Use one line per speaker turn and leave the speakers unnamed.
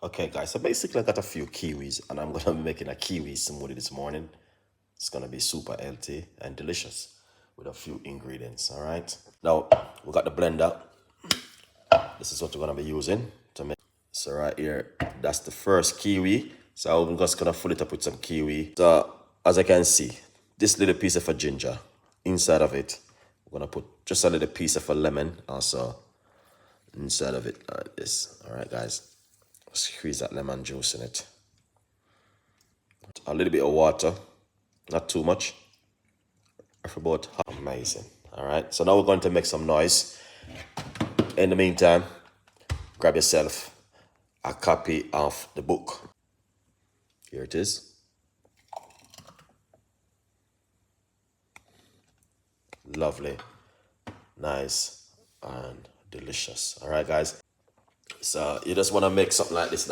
Okay, guys, so basically I got a few kiwis and I'm gonna be making a kiwi smoothie this morning. It's gonna be super healthy and delicious with a few ingredients, all right? Now, we got the blender. This is what we're gonna be using to make. So right here, that's the first kiwi. So I'm just gonna fill it up with some kiwi. So as I can see, this little piece of a ginger, inside of it, we're gonna put just a little piece of a lemon also inside of it like this. All right, guys. Squeeze that lemon juice in it. A little bit of water, not too much. For about half. Amazing. All right, so now we're going to make some noise. In the meantime, grab yourself a copy of the book. Here it is. Lovely, nice, and delicious. All right, guys. So you just want to make something like this